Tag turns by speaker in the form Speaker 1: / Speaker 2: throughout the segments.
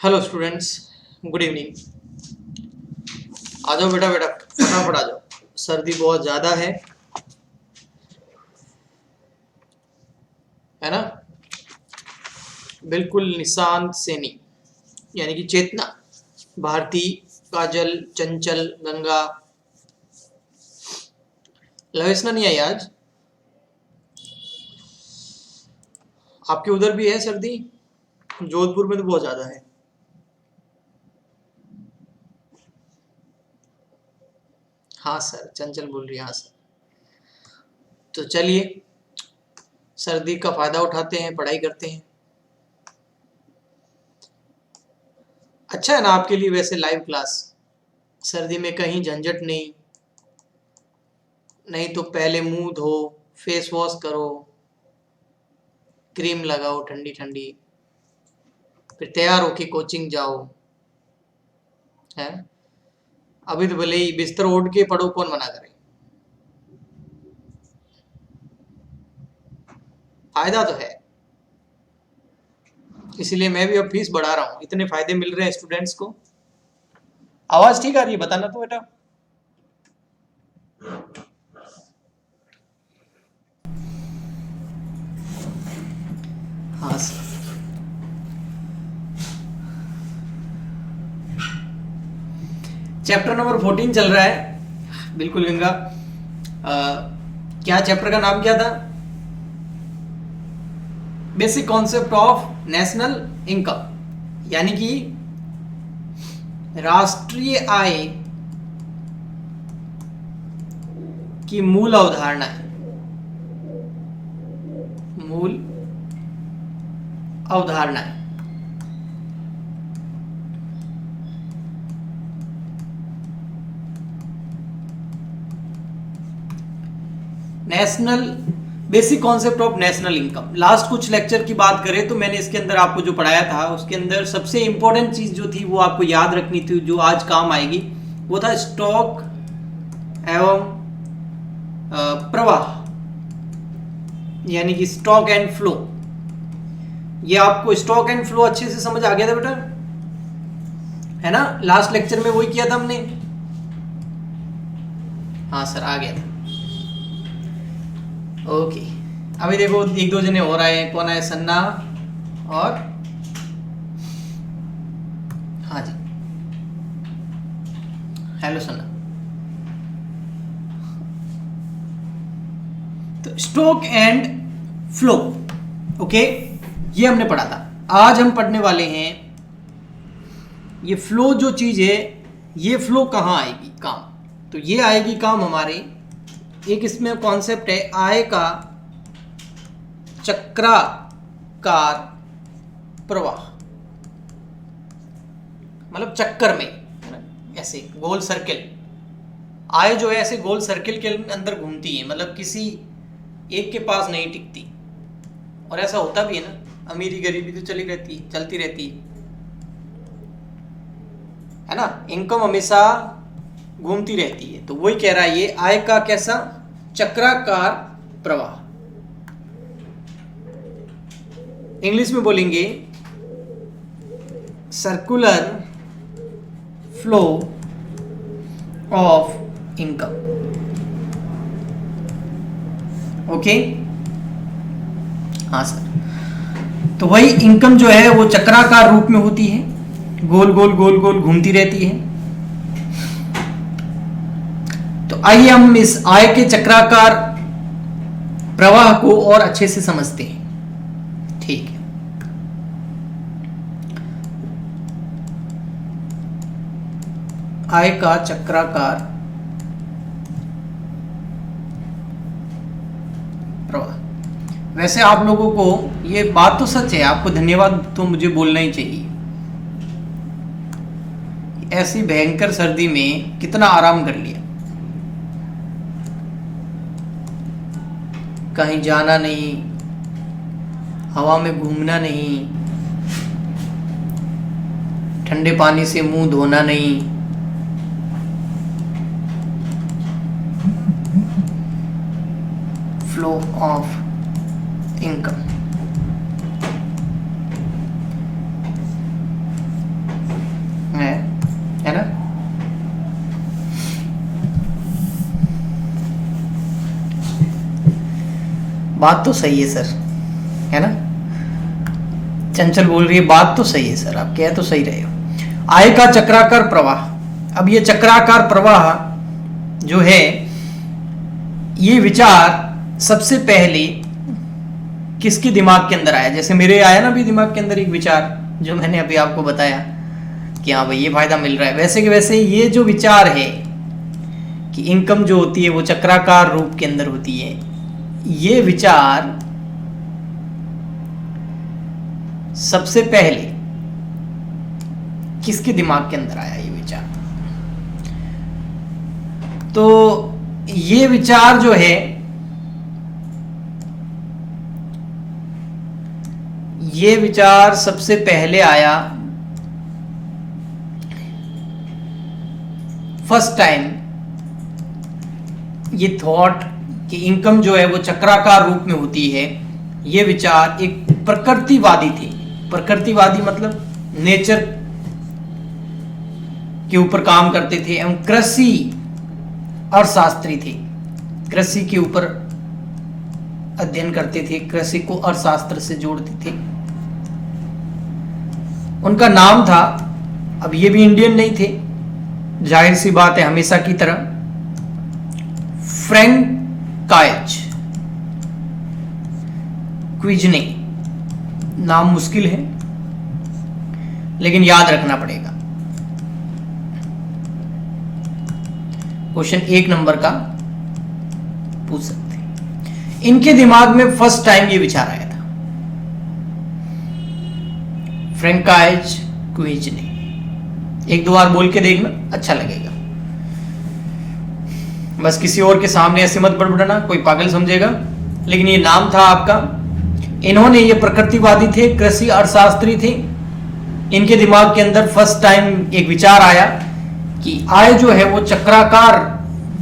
Speaker 1: Hello students, good evening. आ जाओ बेटा बेटा, फटाफट आ जाओ। सर्दी बहुत ज़्यादा है ना। बिल्कुल निशांत सैनी यानी कि चेतना, भारती, काजल, चंचल, गंगा, लवेशना नहीं आई आज। आपके उधर भी है सर्दी? जोधपुर में तो बहुत ज़्यादा है। हाँ सर, चंचल बोल रही है, हाँ सर। तो चलिए, सर्दी का फ़ायदा उठाते हैं, पढ़ाई करते हैं। अच्छा है ना आपके लिए वैसे लाइव क्लास। सर्दी में कहीं झंझट नहीं। नहीं तो पहले मुंह धो, फेस वॉश करो, क्रीम लगाओ ठंडी ठंडी, फिर तैयार होके कोचिंग जाओ। है, अभी तो भले ही बिस्तर ओढ़ के पढ़ो, कौन मना करे। फायदा तो है, इसलिए मैं भी अब फीस बढ़ा रहा हूँ। इतने फायदे मिल रहे हैं स्टूडेंट्स को। आवाज ठीक आ रही है? बताना तो बेटा। हाँ सर। चैप्टर नंबर 14 चल रहा है। बिल्कुल गंगा। क्या चैप्टर का नाम क्या था? Basic concept of national income, यानी कि राष्ट्रीय आय की मूल अवधारणा है। मूल अवधारणा है। National basic concept of national income. Last कुछ लेक्चर की बात करें तो मैंने इसके अंदर आपको जो पढ़ाया था उसके अंदर सबसे इंपॉर्टेंट चीज जो थी वो आपको याद रखनी थी, जो आज काम आएगी, वो था स्टॉक एवं प्रवाह, यानी कि स्टॉक एंड फ्लो। ये आपको स्टॉक एंड फ्लो अच्छे से समझ आ गया था बेटा, है ना? लास्ट लेक्चर में वही किया था हमने। हाँ सर, आ गया था। ओके, अभी देखो एक दो जने और आए हैं। कौन आए? सन्ना और हाँ जी, हेलो सन्ना। तो स्टॉक एंड फ्लो, ओके, ये हमने पढ़ा था। आज हम पढ़ने वाले हैं ये फ्लो जो चीज है, ये फ्लो कहाँ आएगी काम? तो ये आएगी काम हमारे, एक इसमें कॉन्सेप्ट है आय का चक्राकार प्रवाह। मतलब चक्कर में, है ना, ऐसे गोल सर्किल। आय जो है ऐसे गोल सर्किल के अंदर घूमती है, मतलब किसी एक के पास नहीं टिकती। और ऐसा होता भी है ना, अमीरी गरीबी तो चली रहती है, चलती रहती है ना। इनकम हमेशा घूमती रहती है। तो वही कह रहा है ये आय का कैसा चक्राकार प्रवाह। इंग्लिश में बोलेंगे circular flow of income. Okay, हाँ सर। तो वही इनकम जो है वो चक्राकार रूप में होती है, गोल गोल गोल गोल घूमती रहती है। तो आइए हम इस आय के चक्राकार प्रवाह को और अच्छे से समझते हैं। ठीक है, आय का चक्राकार प्रवाह। वैसे आप लोगों को ये बात तो सच है, आपको धन्यवाद तो मुझे बोलना ही चाहिए। ऐसी भयंकर सर्दी में कितना आराम कर लिया, कहीं जाना नहीं, हवा में घूमना नहीं, ठंडे पानी से मुंह धोना नहीं, फ्लो ऑफ इनकम। बात तो सही है सर, है ना। चंचल बोल रही है बात तो सही है सर, आप कह तो सही रहे हो। आय का चक्राकार प्रवाह, अब ये चक्राकार प्रवाह जो है, ये विचार सबसे पहले किसके दिमाग के अंदर आया? जैसे मेरे आया ना अभी दिमाग के अंदर एक विचार, जो मैंने अभी आपको बताया कि हाँ भाई ये फायदा मिल रहा है, वैसे के वैसे ये जो विचार है कि इनकम जो होती है वो चक्राकार रूप के अंदर होती है, ये विचार सबसे पहले किसके दिमाग के अंदर आया ये विचार? तो ये विचार जो है, ये विचार सबसे पहले आया फर्स्ट टाइम, ये थॉट कि इनकम जो है वो चक्राकार रूप में होती है, ये विचार एक प्रकृतिवादी थे। प्रकृतिवादी मतलब नेचर के ऊपर काम करते थे एवं कृषि अर्थशास्त्री थे, कृषि के ऊपर अध्ययन करते थे, कृषि को अर्थशास्त्र से जोड़ते थे। उनका नाम था, अब ये भी इंडियन नहीं थे, जाहिर सी बात है हमेशा की तरह, फ्रैंकाइज क्विजने। नाम मुश्किल है लेकिन याद रखना पड़ेगा। क्वेश्चन 1 नंबर का पूछ सकते हैं। इनके दिमाग में फर्स्ट टाइम ये विचार आया था, फ्रैंकाइज क्विजने। एक दो बार बोल के देखना, अच्छा लगेगा। बस किसी और के सामने ऐसे मत बड़बड़ाना, कोई पागल समझेगा, लेकिन ये नाम था आपका। इन्होंने, ये प्रकृतिवादी थे, कृषि अर्थशास्त्री थे। इनके दिमाग के अंदर फर्स्ट टाइम एक विचार आया कि आय जो है वो चक्राकार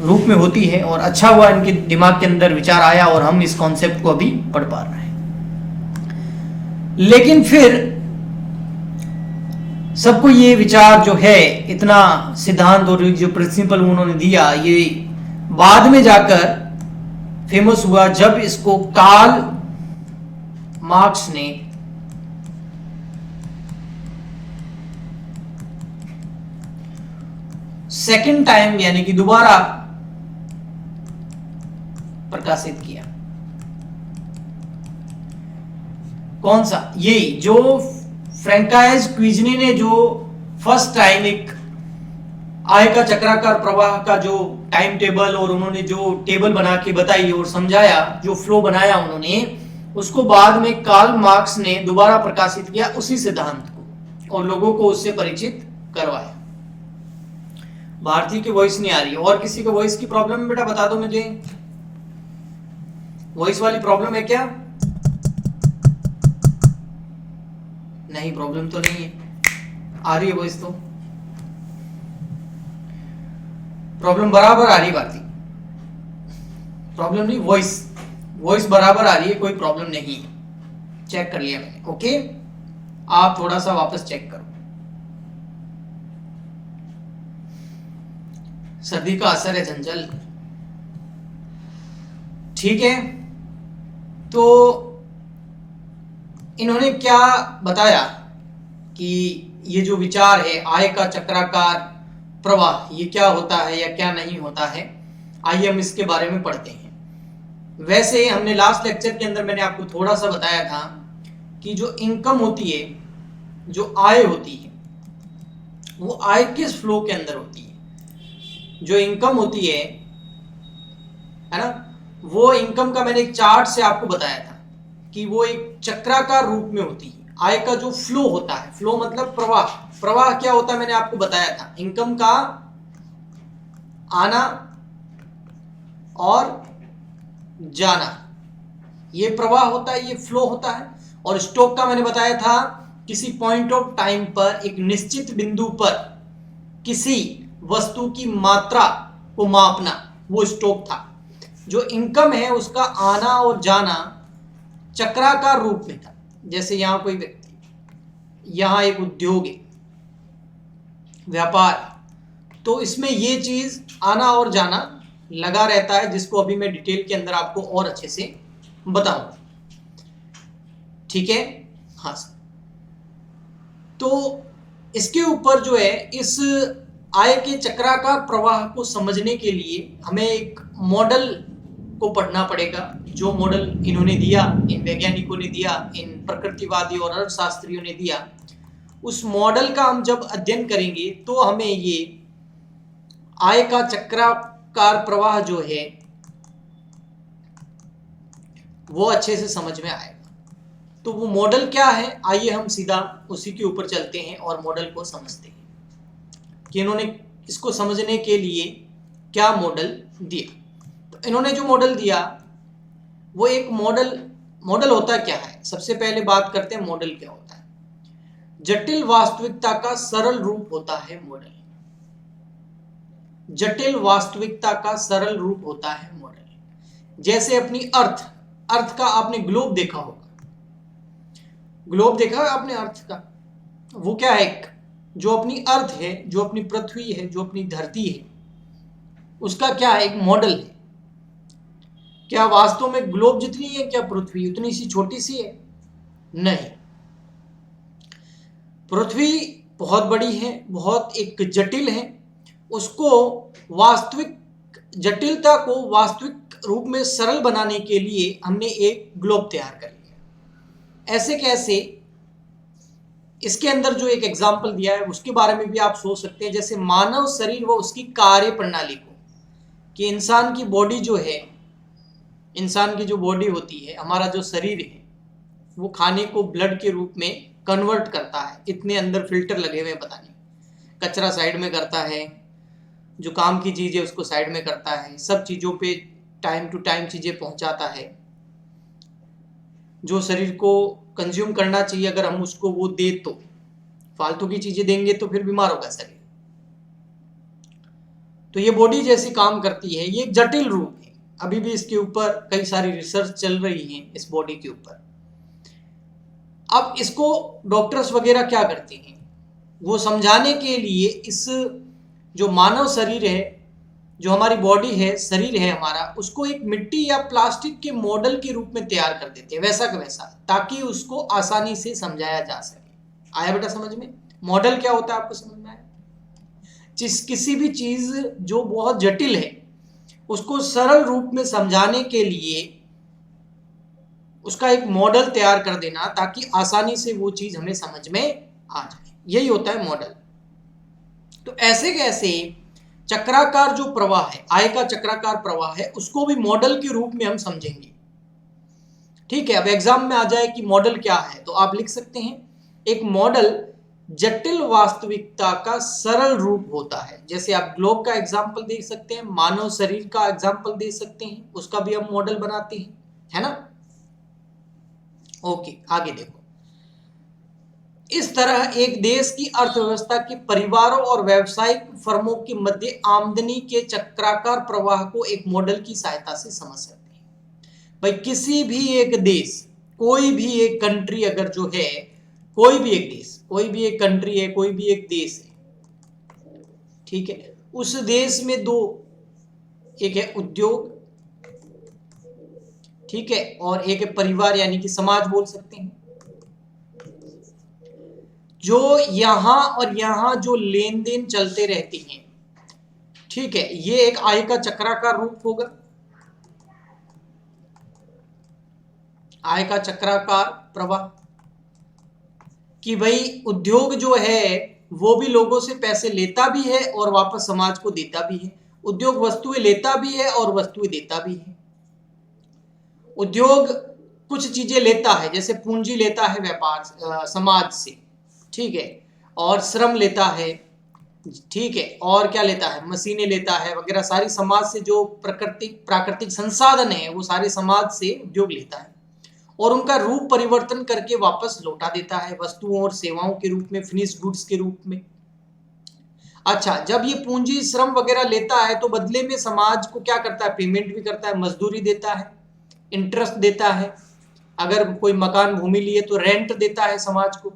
Speaker 1: रूप में होती है, और अच्छा हुआ इनके दिमाग के अंदर विचार आया और हम इस कॉन्सेप्ट को अभी पढ़ पा रहे हैं। लेकिन फिर सबको ये विचार जो है, इतना सिद्धांत और जो प्रिंसिपल उन्होंने दिया, ये बाद में जाकर फेमस हुआ जब इसको कार्ल मार्क्स ने सेकंड टाइम यानी कि दोबारा प्रकाशित किया। कौन सा? यही जो फ्रैंकाइज क्विजने ने जो फर्स्ट टाइम एक आय का चक्राकार प्रवाह का जो टाइम टेबल और उन्होंने जो टेबल बना के बताई और समझाया, जो फ्लो बनाया उन्होंने, उसको बाद में कार्ल मार्क्स ने दोबारा प्रकाशित किया उसी सिद्धांत को, और लोगों को उससे परिचित करवाया। भारती की वॉइस नहीं आ रही है, और किसी को वॉइस की प्रॉब्लम है बेटा बता दो मुझे। वॉइस वाली प्रॉब्लम है क्या? नहीं, प्रॉब्लम तो नहीं है, आ रही है वॉइस तो, प्रॉब्लम बराबर आ रही है भारती, प्रॉब्लम नहीं, वॉइस बराबर आ रही है, कोई प्रॉब्लम नहीं है, चेक कर लिया मैंने। ओके, आप थोड़ा सा वापस चेक करो। सर्दी का असर है चंचल, ठीक है। तो इन्होंने क्या बताया कि ये जो विचार है आय का चक्राकार प्रवाह, ये क्या होता है या क्या नहीं होता है, आइए हम इसके बारे में पढ़ते हैं। वैसे हमने लास्ट लेक्चर के अंदर मैंने आपको थोड़ा सा बताया था कि जो इनकम होती है, जो आय होती है, वो आय किस फ्लो के अंदर होती है। जो इनकम होती है ना, वो इनकम का मैंने एक चार्ट से आपको बताया था कि वो एक चक्राकार रूप में होती है। आय का जो फ्लो होता है, फ्लो मतलब प्रवाह, प्रवाह क्या होता है मैंने आपको बताया था, इनकम का आना और जाना, ये प्रवाह होता है, ये फ्लो होता है। और स्टॉक का मैंने बताया था किसी पॉइंट ऑफ टाइम पर, एक निश्चित बिंदु पर किसी वस्तु की मात्रा को मापना, वो स्टॉक था। जो इनकम है उसका आना और जाना चक्राकार रूप में था। जैसे यहां कोई व्यक्ति, यहां एक उद्योग है, व्यापार, तो इसमें ये चीज आना और जाना लगा रहता है, जिसको अभी मैं डिटेल के अंदर आपको और अच्छे से बताऊं, ठीक है। हाँ सर, तो इसके ऊपर जो है, इस आय के चक्राकार प्रवाह को समझने के लिए हमें एक मॉडल को पढ़ना पड़ेगा, जो मॉडल इन्होंने दिया, इन वैज्ञानिकों ने दिया, इन प्रकृतिवादी और अर्थशास्त्रियों ने दिया। उस मॉडल का हम जब अध्ययन करेंगे तो हमें ये आय का चक्राकार प्रवाह जो है वो अच्छे से समझ में आएगा। तो वो मॉडल क्या है, आइए हम सीधा उसी के ऊपर चलते हैं और मॉडल को समझते हैं कि इन्होंने इसको समझने के लिए क्या मॉडल दिया। तो इन्होंने जो मॉडल दिया वो एक मॉडल होता क्या है, सबसे पहले बात करते हैं मॉडल क्या होता है। जटिल वास्तविकता का सरल रूप होता है मॉडल। जटिल वास्तविकता का सरल रूप होता है मॉडल। जैसे अपनी अर्थ का आपने ग्लोब देखा होगा, ग्लोब देखा है आपने अर्थ का, वो क्या है, जो अपनी अर्थ है, जो अपनी पृथ्वी है, जो अपनी धरती है, उसका क्या है, एक मॉडल है। क्या वास्तव में ग्लोब जितनी है क्या पृथ्वी उतनी सी छोटी सी है? नहीं, पृथ्वी बहुत बड़ी है, बहुत एक जटिल है। उसको वास्तविक जटिलता को वास्तविक रूप में सरल बनाने के लिए हमने एक ग्लोब तैयार कर लिया। ऐसे कैसे, इसके अंदर जो एक एग्जाम्पल दिया है उसके बारे में भी आप सोच सकते हैं। जैसे मानव शरीर व उसकी कार्य प्रणाली को, कि इंसान की बॉडी जो है, इंसान की जो बॉडी होती है, हमारा जो शरीर है, वो खाने को ब्लड के रूप में कन्वर्ट करता है। इतने अंदर फिल्टर लगे हुए, पता नहीं, कचरा साइड में करता है, जो काम की चीज़ है उसको साइड में करता है, सब चीज़ों पे टाइम टू टाइम चीज़ें पहुंचाता है। जो शरीर को कंज्यूम करना चाहिए अगर हम उसको वो दे, तो फालतू की चीज़ें देंगे तो फिर बीमार होगा शरीर। तो ये बॉडी जैसी काम करती है, ये एक जटिल रूप है। अभी भी इसके ऊपर कई सारी रिसर्च चल रही है इस बॉडी के ऊपर। अब इसको डॉक्टर्स वगैरह क्या करते हैं, वो समझाने के लिए इस जो मानव शरीर है, जो हमारी बॉडी है, शरीर है हमारा, उसको एक मिट्टी या प्लास्टिक के मॉडल के रूप में तैयार कर देते हैं, वैसा का वैसा, ताकि उसको आसानी से समझाया जा सके। आया बेटा समझ में? मॉडल क्या होता है आपको समझ में आया? किसी भी चीज जो बहुत जटिल है उसको सरल रूप में समझाने के लिए उसका एक मॉडल तैयार कर देना, ताकि आसानी से वो चीज हमें समझ में आ जाए। यही होता है मॉडल। तो ऐसे कैसे चक्राकार जो प्रवाह है, आय का चक्राकार प्रवाह है, उसको भी मॉडल के रूप में हम समझेंगे। ठीक है, अब एग्जाम में आ जाए कि मॉडल क्या है, तो आप लिख सकते हैं, एक मॉडल जटिल वास्तविकता का सरल रूप होता है। जैसे आप ग्लोब का एग्जाम्पल दे सकते हैं, मानव शरीर का एग्जाम्पल दे सकते हैं, उसका भी हम मॉडल बनाते हैं, है ना। ओके, आगे देखो। इस तरह एक देश की अर्थव्यवस्था के परिवारों और व्यावसायिक फर्मों के मध्य आमदनी के चक्राकार प्रवाह को एक मॉडल की सहायता से समझ सकते हैं। भाई किसी भी एक देश, कोई भी एक कंट्री अगर जो है, कोई भी एक देश, कोई भी एक कंट्री है, कोई भी एक देश है, ठीक है, उस देश में दो, एक है उद्योग, ठीक है, और एक है परिवार यानी कि समाज बोल सकते हैं। जो यहां और यहां जो लेन देन चलते रहते हैं, ठीक है, ये एक आय का चक्राकार रूप होगा। आय का चक्राकार प्रवाह, कि भाई उद्योग जो है वो भी लोगों से पैसे लेता भी है और वापस समाज को देता भी है। उद्योग वस्तुएं लेता भी है और वस्तुएं देता भी है। उद्योग कुछ चीजें लेता है, जैसे पूंजी लेता है व्यापार समाज से, ठीक है, और श्रम लेता है, ठीक है, और क्या लेता है, मशीनें लेता है वगैरह, सारी समाज से जो प्राकृतिक संसाधन है वो सारे समाज से उद्योग लेता है और उनका रूप परिवर्तन करके वापस लौटा देता है वस्तुओं और सेवाओं के रूप में, फिनिश्ड गुड्स के रूप में। अच्छा, जब ये पूंजी श्रम वगैरह लेता है तो बदले में समाज को क्या करता है, पेमेंट भी करता है, मजदूरी देता है, इंटरेस्ट देता है, अगर कोई मकान भूमि लिए तो रेंट देता है समाज को।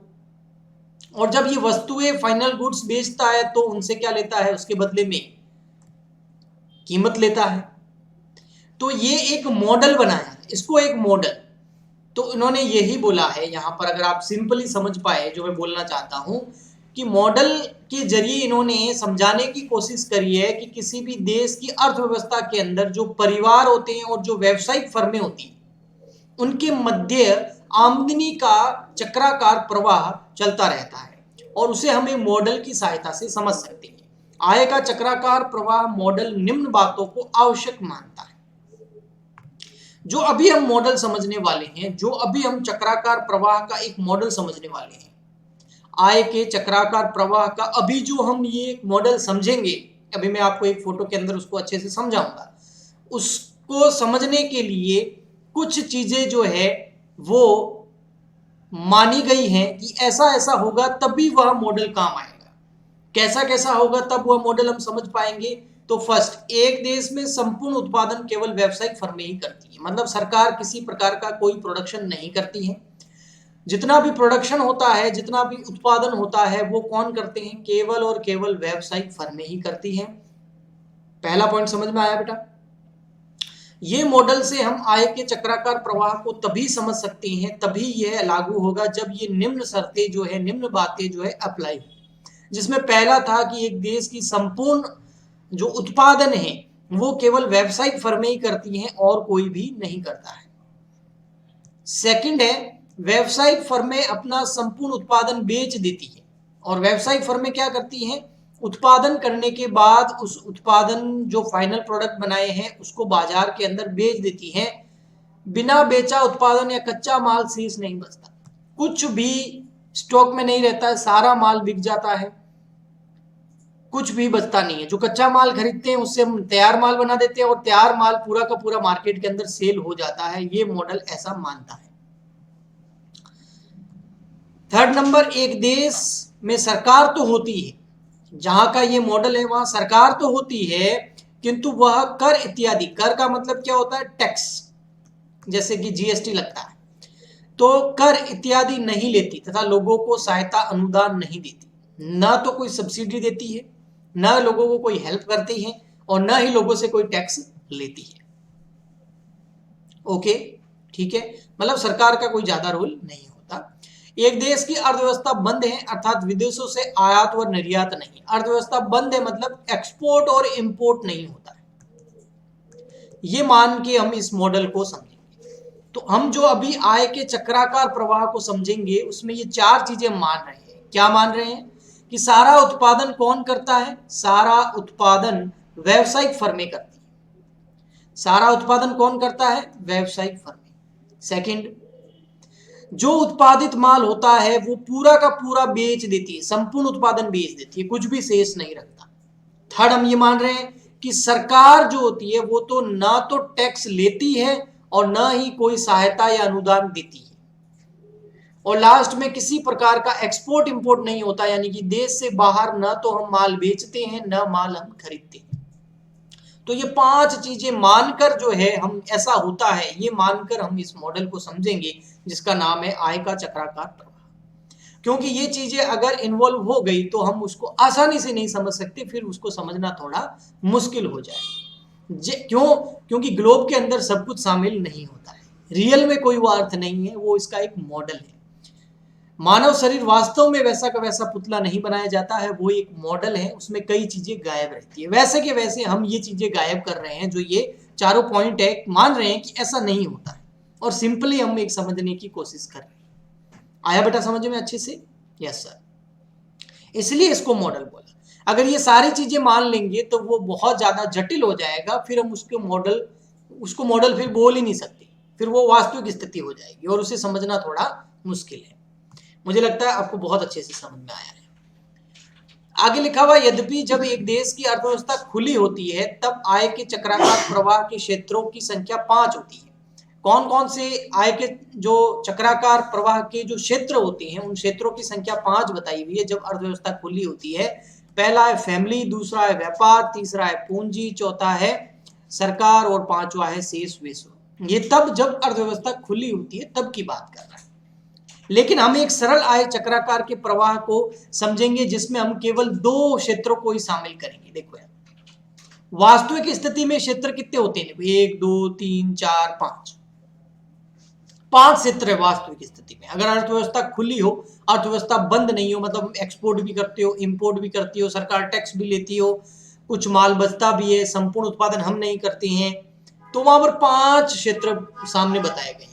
Speaker 1: और जब ये वस्तुएं फाइनल गुड्स बेचता है तो उनसे क्या लेता है, उसके बदले में कीमत लेता है। तो ये एक मॉडल बनाया, इसको एक मॉडल, तो इन्होंने यही बोला है यहाँ पर, अगर आप सिंपली समझ पाए जो मैं बोलना चाहता हूँ, कि मॉडल के जरिए इन्होंने समझाने की कोशिश करी है कि किसी भी देश की अर्थव्यवस्था के अंदर जो परिवार होते हैं और जो व्यावसायिक फर्में होती हैं, उनके मध्य आमदनी का चक्राकार प्रवाह चलता रहता है, और उसे हमें मॉडल की सहायता से समझ सकते हैं। आय का चक्राकार प्रवाह मॉडल निम्न बातों को आवश्यक मानता है। जो अभी हम मॉडल समझने वाले हैं, जो अभी हम चक्राकार प्रवाह का एक मॉडल समझने वाले हैं, आय के चक्राकार प्रवाह का अभी जो हम ये मॉडल समझेंगे, अभी मैं आपको एक फोटो के अंदर उसको अच्छे से समझाऊंगा। उसको समझने के लिए कुछ चीजें जो है वो मानी गई हैं कि ऐसा ऐसा होगा तभी वह मॉडल काम आएगा। कैसा कैसा होगा तब वह मॉडल हम समझ पाएंगे। तो फर्स्ट, एक देश में संपूर्ण उत्पादन केवल व्यावसायिक फर्में ही करती है, मतलब सरकार किसी प्रकार का कोई प्रोडक्शन नहीं करती है। जितना भी प्रोडक्शन होता है, जितना भी उत्पादन होता है, वो कौन करते हैं? केवल और केवल व्यावसायिक फर्में ही करती हैं। पहला पॉइंट समझ में आया बेटा? ये मॉडल से हम आय के चक्राकार प्रवाह को तभी समझ सकते हैं, तभी यह लागू होगा जब ये निम्न शर्तें जो है, निम्न बातें जो है अप्लाई, जिसमें पहला था कि एक देश की संपूर्ण जो उत्पादन है वो केवल व्यावसायिक फर्में ही करती हैं और कोई भी नहीं करता है। सेकंड है, व्यावसायिक फर्में अपना संपूर्ण उत्पादन बेच देती है, और व्यावसायिक फर्में क्या करती हैं? उत्पादन करने के बाद उस उत्पादन जो फाइनल प्रोडक्ट बनाए हैं उसको बाजार के अंदर बेच देती हैं। बिना बेचा उत्पादन या कच्चा माल शेष नहीं बचता, कुछ भी स्टॉक में नहीं रहता है, सारा माल बिक जाता है, कुछ भी बचता नहीं है। जो कच्चा माल खरीदते हैं उससे हम तैयार माल बना देते हैं, और तैयार माल पूरा का पूरा मार्केट के अंदर सेल हो जाता है। ये मॉडल ऐसा मानता है। थर्ड नंबर, एक देश में सरकार तो होती है, जहां का ये मॉडल है वहां सरकार तो होती है, किंतु वह कर इत्यादि, कर का मतलब क्या होता है? टैक्स, जैसे कि जीएसटी लगता है, तो कर इत्यादि नहीं लेती तथा लोगों को सहायता अनुदान नहीं देती। ना तो कोई सब्सिडी देती है, ना लोगों को कोई हेल्प करती है, और ना ही लोगों से कोई टैक्स लेती है। ओके, ठीक है, मतलब सरकार का कोई ज्यादा रोल नहीं होता। एक देश की अर्थव्यवस्था बंद है, अर्थात विदेशों से आयात व निर्यात नहीं। अर्थव्यवस्था बंद है मतलब एक्सपोर्ट और इंपोर्ट नहीं होता है। ये मान के हम इस मॉडल को समझेंगे। तो हम जो अभी आय के चक्राकार प्रवाह को समझेंगे उसमें ये चार चीजें मान रहे हैं। क्या मान रहे हैं? कि सारा उत्पादन कौन करता है? सारा उत्पादन व्यावसायिक फर्में करती है। सारा उत्पादन कौन करता है? व्यावसायिक फर्में। सेकंड, जो उत्पादित माल होता है वो पूरा का पूरा बेच देती है, संपूर्ण उत्पादन बेच देती है, कुछ भी शेष नहीं रखता। थर्ड, हम ये मान रहे हैं कि सरकार जो होती है वो तो ना तो टैक्स लेती है और ना ही कोई सहायता या अनुदान देती है। और लास्ट में, किसी प्रकार का एक्सपोर्ट इंपोर्ट नहीं होता, यानी कि देश से बाहर ना तो हम माल बेचते हैं ना माल हम खरीदते हैं। तो ये पांच चीजें मानकर जो है हम, ऐसा होता है ये मानकर हम इस मॉडल को समझेंगे जिसका नाम है आय का चक्राकार प्रवाह। क्योंकि ये चीजें अगर इन्वॉल्व हो गई तो हम उसको आसानी से नहीं समझ सकते, फिर उसको समझना थोड़ा मुश्किल हो जाए। क्यों? क्योंकि ग्लोब के अंदर सब कुछ शामिल नहीं होता है, रियल में कोई वो अर्थ नहीं है, वो इसका एक मॉडल है। मानव शरीर वास्तव में वैसा का वैसा पुतला नहीं बनाया जाता है, वो एक मॉडल है, उसमें कई चीजें गायब रहती है। वैसे के वैसे हम ये चीजें गायब कर रहे हैं, जो ये चारों पॉइंट है, मान रहे हैं कि ऐसा नहीं होता है, और सिंपली हम एक समझने की कोशिश कर रहे हैं। आया बेटा समझ में अच्छे से? यस सर, इसलिए इसको मॉडल बोला। अगर ये सारी चीजें मान लेंगे तो वो बहुत ज्यादा जटिल हो जाएगा, फिर हम उसको मॉडल फिर बोल ही नहीं सकते, फिर वो वास्तविक स्थिति हो जाएगी और उसे समझना थोड़ा मुश्किल है। मुझे लगता है आपको बहुत अच्छे से समझ में आया है। आगे लिखा हुआ, यद्यपि जब एक देश की अर्थव्यवस्था खुली होती है तब आय के चक्राकार प्रवाह के क्षेत्रों की संख्या 5 होती है। कौन कौन से आय के जो चक्राकार प्रवाह के जो क्षेत्र होते हैं उन क्षेत्रों की संख्या 5 बताई हुई है जब अर्थव्यवस्था खुली होती है। पहला है फैमिली, दूसरा है व्यापार, तीसरा है पूंजी, चौथा है सरकार और पांचवा है शेष विश्व। ये तब जब अर्थव्यवस्था खुली होती है तब की बात कर रहा है। लेकिन हम एक सरल आय चक्राकार के प्रवाह को समझेंगे जिसमें हम केवल 2 क्षेत्रों को ही शामिल करेंगे। देखो यार, वास्तविक स्थिति में क्षेत्र कितने होते हैं? 1 2 3 4 5। 5 क्षेत्र है वास्तविक स्थिति में। अगर अर्थव्यवस्था खुली हो, अर्थव्यवस्था बंद नहीं हो, मतलब एक्सपोर्ट भी करते हो, इंपोर्ट भी करती हो, सरकार टैक्स भी लेती हो, कुछ माल बचता भी है, संपूर्ण उत्पादन हम नहीं करते हैं, तो वहां पर 5 क्षेत्र सामने बताए गए हैं।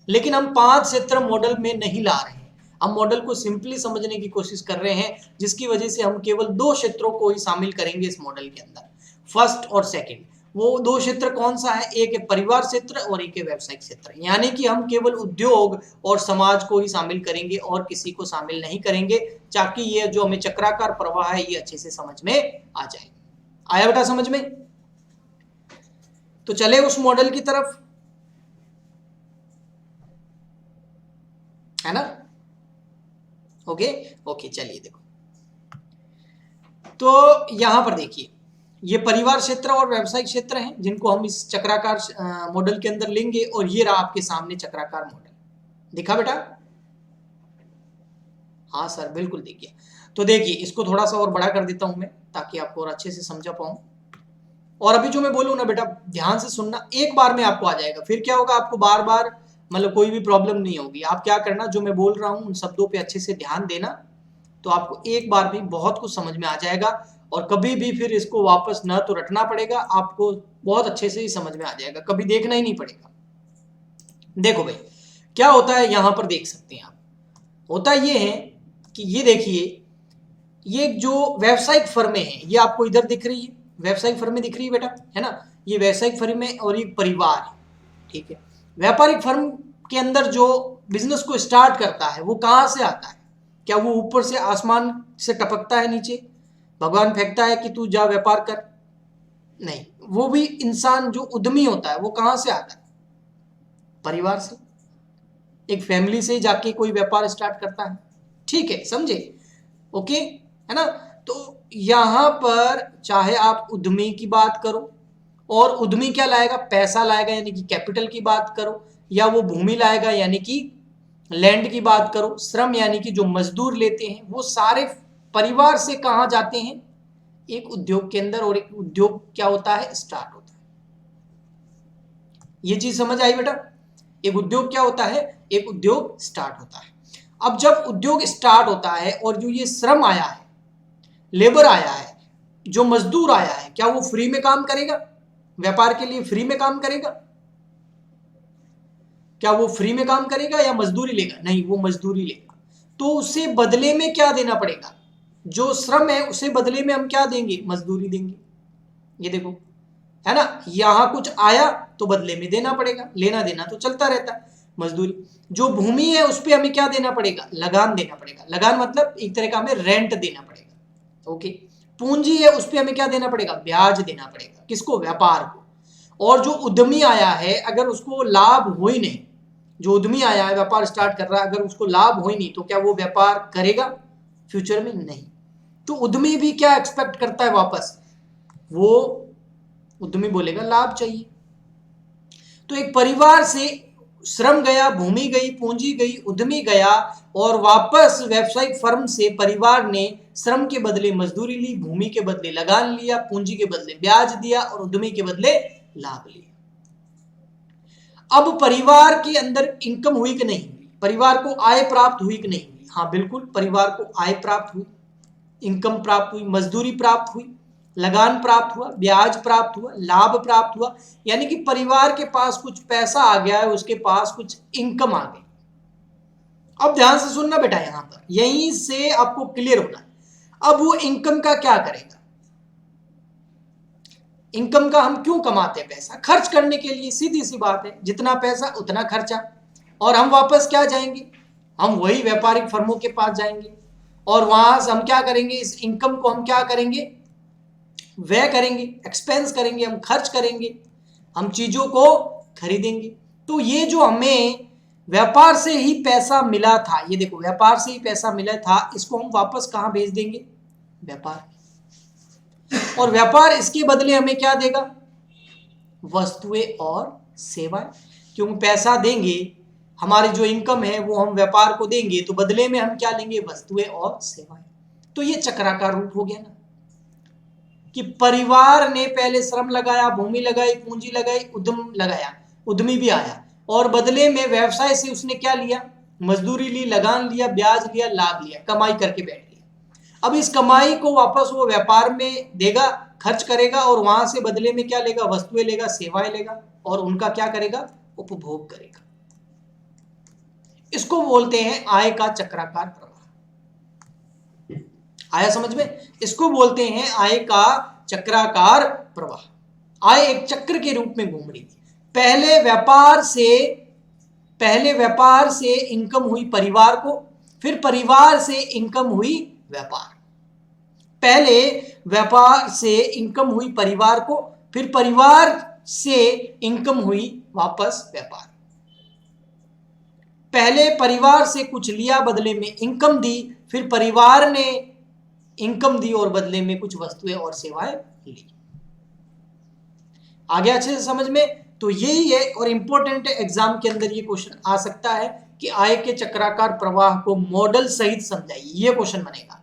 Speaker 1: लेकिन हम 5 क्षेत्र मॉडल में नहीं ला रहे हैं, हम मॉडल को सिंपली समझने की कोशिश कर रहे हैं, जिसकी वजह से हम केवल 2 क्षेत्रों को ही शामिल करेंगे इस मॉडल के अंदर, फर्स्ट और सेकंड। वो 2 क्षेत्र कौन सा है? एक है परिवार क्षेत्र और एक है व्यावसायिक क्षेत्र। यानी कि हम केवल उद्योग और समाज को ही शामिल करेंगे और किसी को शामिल नहीं करेंगे, ताकि ये जो हमें चक्राकार प्रवाह है ये अच्छे से समझ में आ जाए। आया बेटा समझ में? तो चले उस मॉडल की तरफ, है ना? ओके चलिए देखो, तो यहां पर देखिए ये परिवार क्षेत्र और व्यवसायिक क्षेत्र हैं जिनको हम इस चक्राकार मॉडल के अंदर लेंगे, और ये रहा आपके सामने चक्राकार मॉडल। दिखा बेटा? हाँ सर बिल्कुल देखिए। तो देखिए इसको थोड़ा सा और बड़ा कर देता हूं मैं, ताकि आपको और अच्छे से समझा पाऊं। और अभी जो मैं बोलूं ना बेटा, ध्यान से सुनना, एक बार में आपको आ जाएगा। फिर क्या होगा, आपको बार बार मतलब कोई भी प्रॉब्लम नहीं होगी। आप क्या करना, जो मैं बोल रहा हूं उन शब्दों पे अच्छे से ध्यान देना, तो आपको एक बार में बहुत कुछ समझ में आ जाएगा, और कभी भी फिर इसको वापस न तो रटना पड़ेगा, आपको बहुत अच्छे से ही समझ में आ जाएगा, कभी देखना ही नहीं पड़ेगा। देखो भाई क्या होता है, यहां पर देख सकते हैं आप, होता ये है कि ये देखिए, ये जो व्यावसायिक फर्में हैं ये आपको इधर दिख रही है, व्यावसायिक फर्में दिख रही है बेटा, है ना? ये व्यावसायिक फर्में और ये परिवार है, ठीक है। व्यापारिक फर्म के अंदर जो बिजनेस को स्टार्ट करता है वो कहां से आता है? क्या वो ऊपर से आसमान से टपकता है नीचे, भगवान फेंकता है कि तू जा व्यापार कर? नहीं, वो भी इंसान जो उद्यमी होता है वो कहां से आता है? परिवार से, एक फैमिली से जाके कोई व्यापार स्टार्ट करता है, ठीक है, समझे? ओके, है ना? तो यहां पर चाहे आप उद्यमी की बात करो, और उद्यमी क्या लाएगा? पैसा लाएगा, यानी कि कैपिटल की बात करो, या वो भूमि लाएगा यानी कि लैंड की बात करो, श्रम यानी कि जो मजदूर लेते हैं, वो सारे परिवार से कहां जाते हैं? एक उद्योग के अंदर। और एक उद्योग क्या होता है? स्टार्ट होता है। ये चीज समझ आई बेटा? एक उद्योग क्या होता है? एक उद्योग स्टार्ट होता है। अब जब उद्योग स्टार्ट होता है और जो ये श्रम आया है, लेबर आया है, जो मजदूर आया है, क्या वो फ्री में काम करेगा? व्यापार के लिए फ्री में काम करेगा? क्या वो फ्री में काम करेगा या मजदूरी लेगा? नहीं, वो मजदूरी लेगा। तो उसे बदले में क्या देना पड़ेगा? जो श्रम है उसे बदले में हम क्या देंगे? मजदूरी देंगे। ये देखो, है ना? यहां कुछ आया तो बदले में देना पड़ेगा, लेना देना तो चलता रहता है, मजदूरी। जो भूमि है उस पर हमें क्या देना पड़ेगा? लगान देना पड़ेगा। लगान मतलब एक तरह का हमें रेंट देना पड़ेगा। ओके। पूंजी है उस पर हमें क्या देना पड़ेगा? ब्याज देना पड़ेगा। किसको? व्यापार को। और जो उद्यमी आया है, अगर उसको लाभ हो ही नहीं, जो उद्यमी आया है, व्यापार स्टार्ट कर रहा है, अगर उसको लाभ हो ही नहीं, तो क्या वो व्यापार करेगा फ्यूचर में? नहीं। तो उद्यमी भी क्या एक्सपेक्ट करता है वापस? वो उद्यमी बोलेगा लाभ चाहिए। तो एक परिवार से श्रम गया, भूमि गई, पूंजी गई, उद्यमी गया, और वापस व्यावसायिक फर्म से परिवार ने श्रम के बदले मजदूरी ली, भूमि के बदले लगान लिया, पूंजी के बदले ब्याज दिया, और उद्यमी के बदले लाभ लिया। अब परिवार के अंदर इनकम हुई कि नहीं हुई? परिवार को आय प्राप्त हुई कि नहीं हुई? हाँ बिल्कुल, परिवार को आय प्राप्त हुई, इनकम प्राप्त हुई, मजदूरी प्राप्त हुई, लगान प्राप्त हुआ, ब्याज प्राप्त हुआ, लाभ प्राप्त हुआ। यानी कि परिवार के पास कुछ पैसा आ गया है, उसके पास कुछ इनकम आ गई। अब ध्यान से सुनना बेटा, यहां पर यहीं से आपको क्लियर होना है। अब वो इनकम का क्या करेगा? इनकम का हम क्यों कमाते हैं? पैसा खर्च करने के लिए, सीधी सी बात है, जितना पैसा उतना खर्चा। और हम वापस क्या जाएंगे? हम वही व्यापारिक फर्मों के पास जाएंगे, और वहां से हम क्या करेंगे? इस इनकम को हम क्या करेंगे? व्यय करेंगे, एक्सपेंस करेंगे, हम खर्च करेंगे, हम चीजों को खरीदेंगे। तो ये जो हमें व्यापार से ही पैसा मिला था, ये देखो व्यापार से ही पैसा मिला था, इसको हम वापस कहां भेज देंगे? व्यापार। और व्यापार इसके बदले हमें क्या देगा? वस्तुएं और सेवाएं। क्योंकि पैसा देंगे, हमारी जो इनकम है वो हम व्यापार को देंगे, तो बदले में हम क्या लेंगे? वस्तुएं और सेवाएं। तो ये चक्राकार रूप हो गया ना, कि परिवार ने पहले श्रम लगाया, भूमि लगाई, पूंजी लगाई, उद्यम लगाया, उद्यमी भी आया, और बदले में व्यवसाय से उसने क्या लिया, मजदूरी ली, लगान लिया, ब्याज लिया, लाभ लिया, कमाई करके बैठ गया। अब इस कमाई को वापस वो व्यापार में देगा, खर्च करेगा, और वहां से बदले में क्या लेगा, वस्तुएं लेगा, सेवाएं लेगा, और उनका क्या करेगा, उपभोग करेगा। इसको बोलते हैं आय का चक्राकार प्रवाह। आया समझ में? इसको बोलते हैं आय का चक्राकार प्रवाह। आय एक चक्र के रूप में घूम रही थी। पहले व्यापार से इनकम हुई परिवार को, फिर परिवार से इनकम हुई व्यापार। पहले व्यापार से इनकम हुई परिवार को, फिर परिवार से इनकम हुई वापस व्यापार। पहले परिवार से कुछ लिया, बदले में इनकम दी, फिर परिवार ने इनकम दी और बदले में कुछ वस्तुएं और सेवाएं ली। आगे अच्छे से समझ में? तो यही है, और इंपॉर्टेंट है, एग्जाम के अंदर ये क्वेश्चन आ सकता है कि आय के चक्राकार प्रवाह को मॉडल सहित समझाइए। ये क्वेश्चन बनेगा,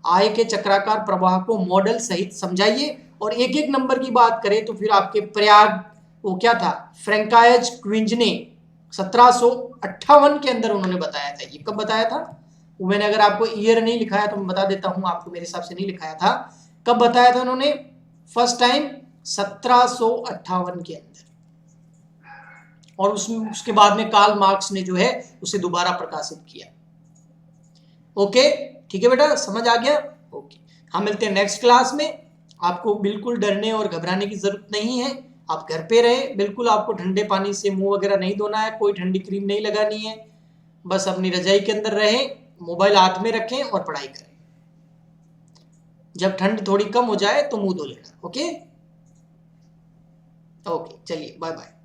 Speaker 1: आय के चक्राकार प्रवाह को मॉडल सहित समझाइए। और एक एक नंबर की बात करें तो फिर आपके प्रयाग, वो क्या था, फ्रैंकाइज क्विंज ने 1758 के अंदर उन्होंने बताया था। ये कब बताया था? वो मैंने अगर आपको ईयर नहीं लिखाया तो मैं बता देता हूं आपको, मेरे हिसाब से नहीं लिखाया था। कब बताया था उन्होंने? फर्स्ट टाइम 1758 के अंदर, और उसके बाद में कार्ल मार्क्स ने जो है उसे दोबारा प्रकाशित किया। ओके, ठीक है बेटा, समझ आ गया? ओके, हम मिलते हैं नेक्स्ट क्लास में। आपको बिल्कुल डरने और घबराने की जरूरत नहीं है। आप घर पे रहे, बिल्कुल आपको ठंडे पानी से मुंह वगैरह नहीं धोना है, कोई ठंडी क्रीम नहीं लगानी है, बस अपनी रजाई के अंदर रहें, मोबाइल हाथ में रखें और पढ़ाई करें। जब ठंड थोड़ी कम हो जाए तो मुंह धो लेना। ओके ओके, चलिए बाय बाय।